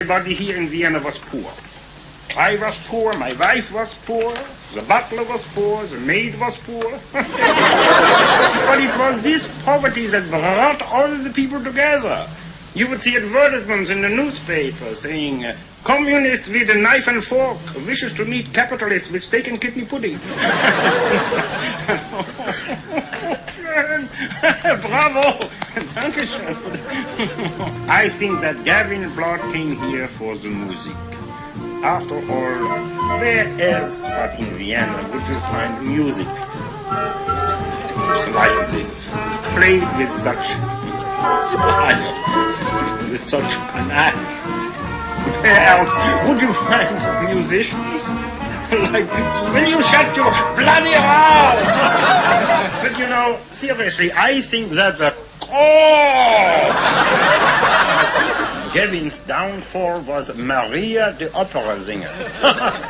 Everybody here in Vienna was poor. I was poor, my wife was poor, the butler was poor, the maid was poor. But it was this poverty that brought all the people together. You would see advertisements in the newspaper saying, communist with a knife and fork wishes to meet capitalist with steak and kidney pudding. Bravo! Dankeschön. I think that Gavin Blood came here for the music. After all, where else but in Vienna would you find music like this, played with such style, with such panache? Where else would you find musicians like, will you shut your bloody mouth? But you know, seriously, I think that the cause Gavin's downfall was Maria, the opera singer.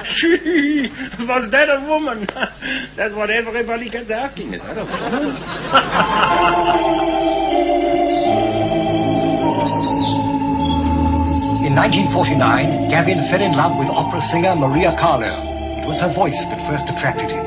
She, was that a woman? That's what everybody kept asking. Is that a woman? In 1949, Gavin fell in love with opera singer Maria Carlo. It was her voice that first attracted him.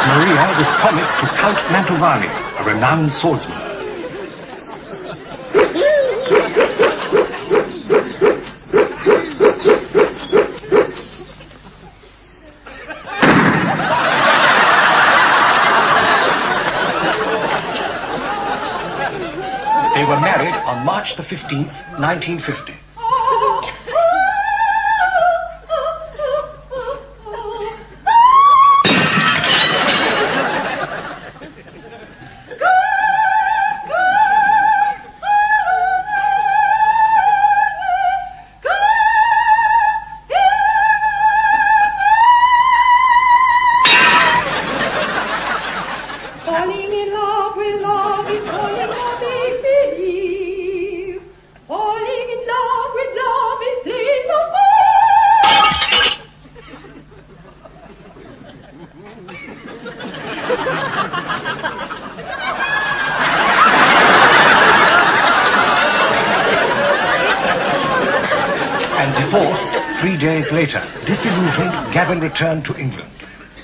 Maria was promised to Count Mantovani, a renowned swordsman. They were married on March the 15th, 1950. Divorced 3 days later, disillusioned, Gavin returned to England.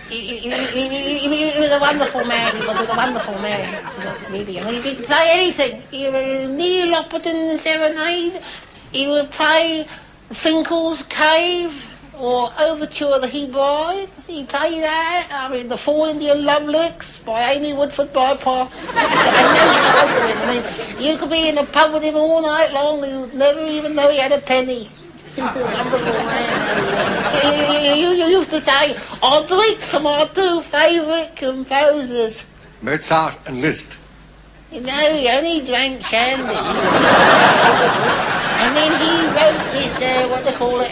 He was a wonderful man. He was a wonderful man. Really. I mean, he could play anything. He would Neil Opperton Serenade. He would play Finkel's Cave or Overture of the Hebrides. He played that. I mean, the Four Indian Love Licks by Amy Woodford Bypass. And no shouldering. I mean, you could be in a pub with him all night long. You'd never even know he had a penny. He's a wonderful man. You used to say, I'll drink to my two favourite composers. Mozart and Liszt. You know, he only drank shandy. And then he wrote this, what they call it,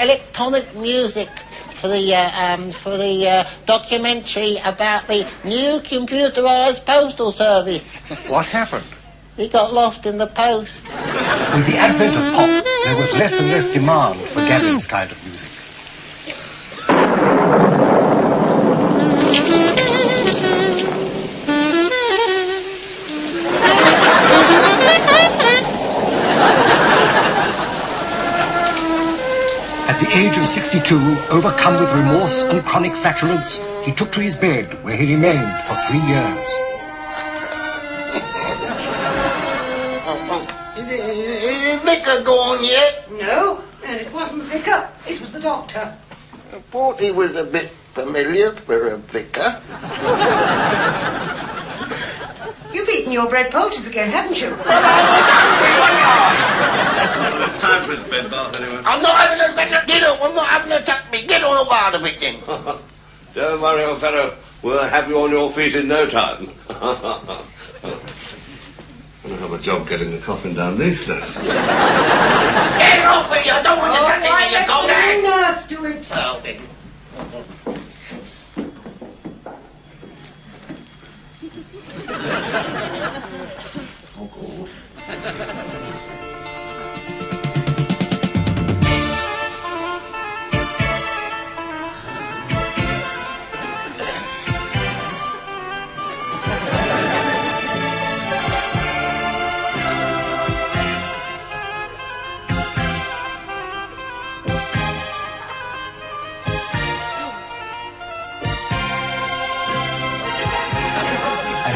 electronic music for the documentary about the new computerised postal service. What happened? He got lost in the post. With the advent of pop, there was less and less demand for Gavin's kind of music. At the age of 62, overcome with remorse and chronic flatulence, he took to his bed, where he remained for 3 years. Is Vicar gone yet? No, and it wasn't the vicar, it was the doctor. I thought he was a bit familiar for a vicar. You've eaten your bread poultice again, haven't you? Well, it's time for his bed bath anyway. I'm not having a bed. Get on. I'm not having a tuck me. Get on a part of it then. Don't worry, old fellow. We'll have you on your feet in no time. I'm going to have a job getting the coffin down these stairs. Get off it. I don't want to tuck it. You go down. Nurse, do it. Oh, then. And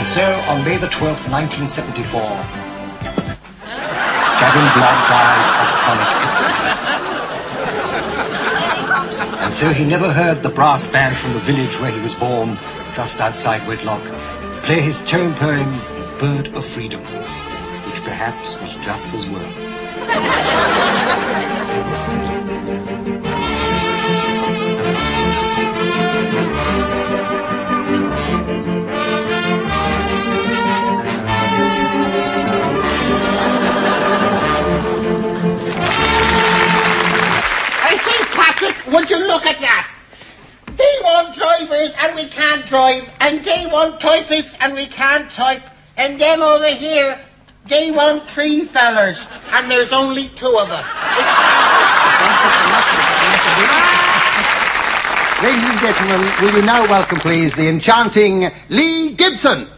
so, on May the 12th, 1974, Gavin Blood died of chronic ecstasy. And so he never heard the brass band from the village where he was born, just outside Wedlock, play his tone poem, Bird of Freedom, which perhaps was just as well. Would you look at that? They want drivers and we can't drive, and they want typists and we can't type, and them over here, they want 3 fellers, and there's only 2 of us. Ladies and gentlemen, will you now welcome, please, the enchanting Lee Gibson.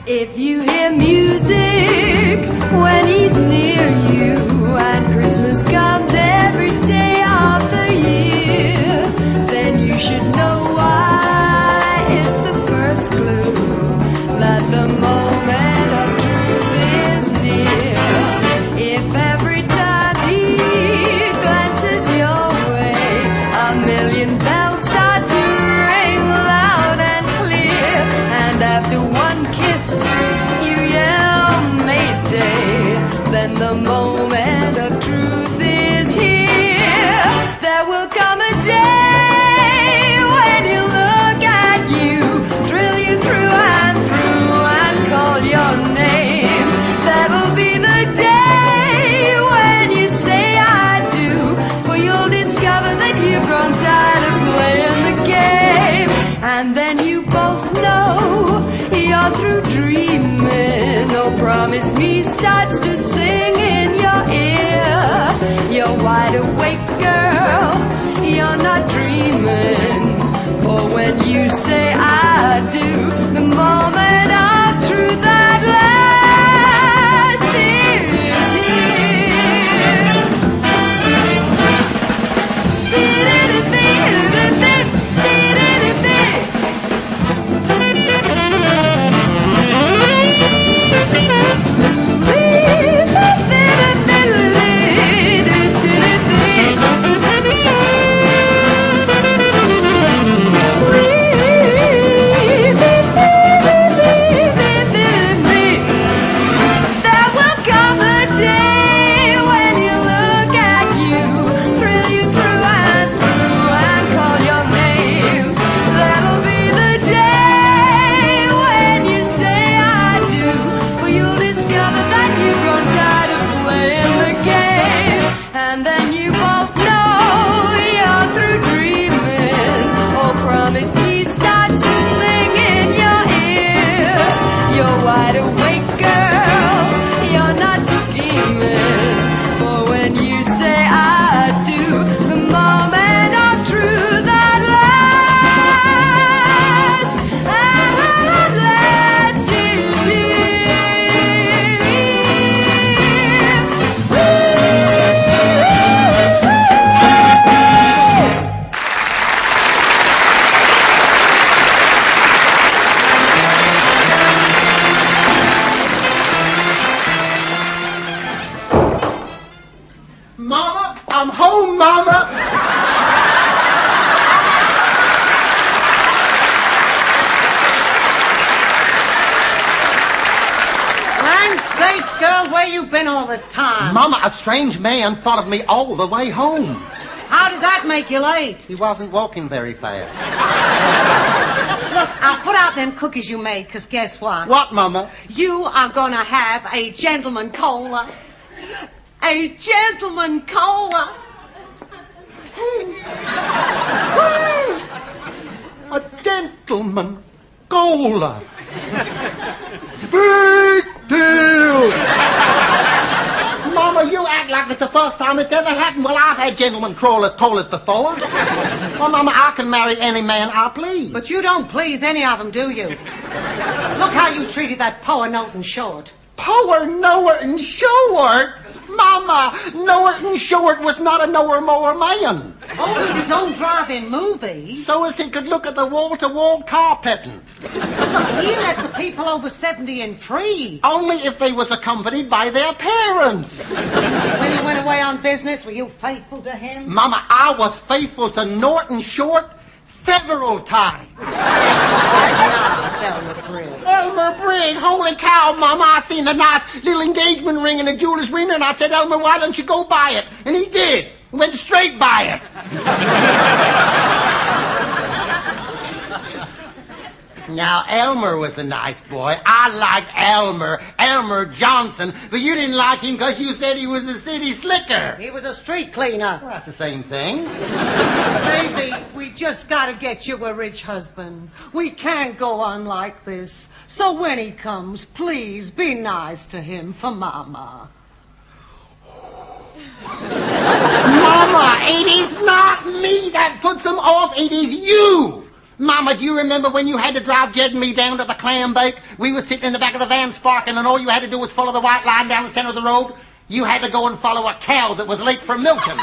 If you hear music when he's near you, and Christmas comes every day of the year, then you should know why. It's the first clue that the moment of truth is near. If every time he glances your way, a million bells start to ring loud and clear, and after one kiss you yell Mayday, then the moment of truth is here. There will come a day when he'll look at you, thrill you through and call your name. That'll be the day when you say I do, for you'll discover that you've grown tired of playing the game. And then you both know you're through dreaming. Oh, promise me starts to sing in your ear. You're wide awake, girl, you're not dreaming. For when you say I do, the moment of truth at last is All this time? Mama, a strange man followed me all the way home. How did that make you late? He wasn't walking very fast. Look, I'll put out them cookies you made, because guess what? What, Mama? You are gonna have a gentleman cola. A gentleman cola. gentleman caller. Big deal. Mama, you act like it's the first time it's ever happened. Well, I've had gentlemen callers before. Well, Mama, I can marry any man I please. But you don't please any of them, do you? Look how you treated that Poa Norton Short. Power Norton Short? Mama, Norton Short was not a knower-mower man. Owned his own drive-in movie. So as he could look at the wall-to-wall carpeting. He let the people over 70 in free. Only if they was accompanied by their parents. When he went away on business, were you faithful to him? Mama, I was faithful to Norton Short several times. Elmer Brigg. Elmer Brigg, holy cow, Mama, I seen a nice little engagement ring in a jeweler's window, and I said, Elmer, why don't you go buy it? And he did. Went straight by it. Now, Elmer was a nice boy. I liked Elmer Johnson, but you didn't like him because you said he was a city slicker. He was a street cleaner. Well, that's the same thing. Baby, we just gotta get you a rich husband. We can't go on like this. So when he comes, please be nice to him for Mama. Mama, it is not me that puts them off. It is you. Mama, do you remember when you had to drive Jed and me down to the clam bake? We were sitting in the back of the van sparking, and all you had to do was follow the white line down the center of the road? You had to go and follow a cow that was late for milking.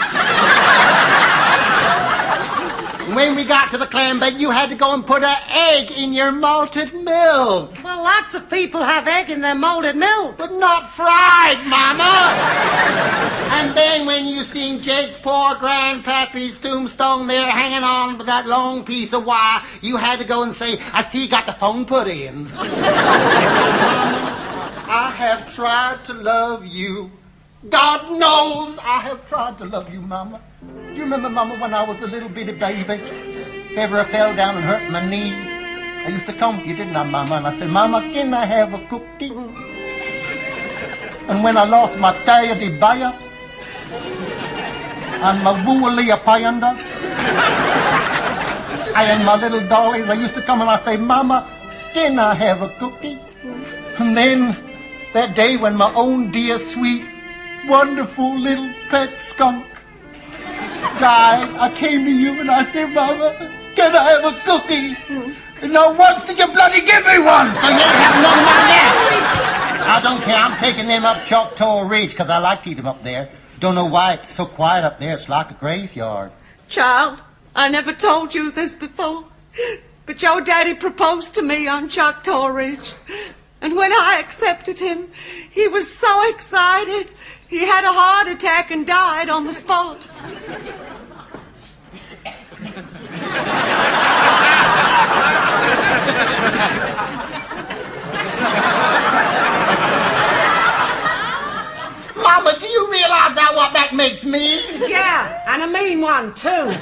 When we got to the clam bake, you had to go and put an egg in your malted milk. Well, lots of people have egg in their molded milk. But not fried, Mama. And then when you seen Jed's poor grandpappy's tombstone there hanging on with that long piece of wire, you had to go and say, I see you got the phone put in. Mama, I have tried to love you. God knows I have tried to love you, Mama. Do you remember, Mama, when I was a little bitty baby? If ever I fell down and hurt my knee, I used to come to you, didn't I, Mama? And I'd say, Mama, can I have a cookie? And when I lost my teddy bear and my woolly panda and my little dollies, I used to come and I'd say, Mama, can I have a cookie? And then that day when my own dear, sweet, wonderful little pet skunk died, I came to you and I said, Mama, can I have a cookie? And not once did you bloody give me one, so you ain't have none of mine now. I don't care, I'm taking them up Choctaw Ridge, because I like to eat them up there. Don't know why it's so quiet up there, it's like a graveyard. Child, I never told you this before, but your daddy proposed to me on Choctaw Ridge. And when I accepted him, he was so excited, he had a heart attack and died on the spot. Mama, do you realize that what that makes me? Yeah, and a mean one, too.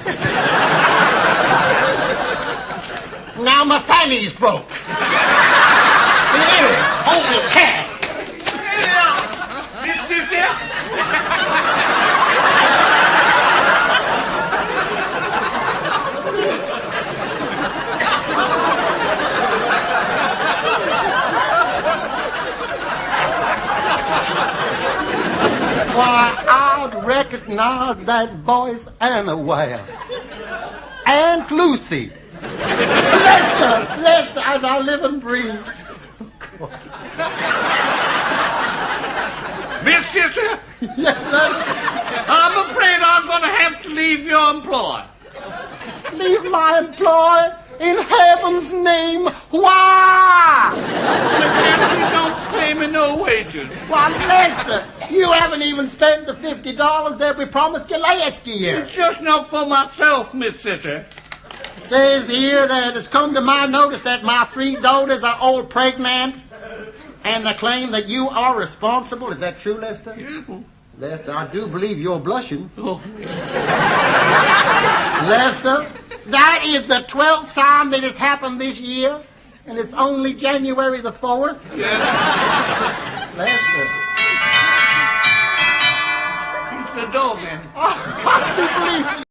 Now my fanny's broke. Here, holy cat. Why, I'd recognize that voice anywhere. Aunt Lucy. Bless her as I live and breathe. Miss Sister? Yes, sir. I'm afraid I'm going to have to leave your employ. Leave my employ? In heaven's name, why? You don't pay me no wages. Why, Lester, you haven't even spent the $50 that we promised you last year. It's just not for myself, Miss Sister. It says here that it's come to my notice that my 3 daughters are all pregnant, and they claim that you are responsible. Is that true, Lester? Yeah. Lester, I do believe you're blushing. Oh. Lester, that is the 12th time that it's happened this year, and it's only January the 4th. Yeah. Lester. It's the doorman. I do believe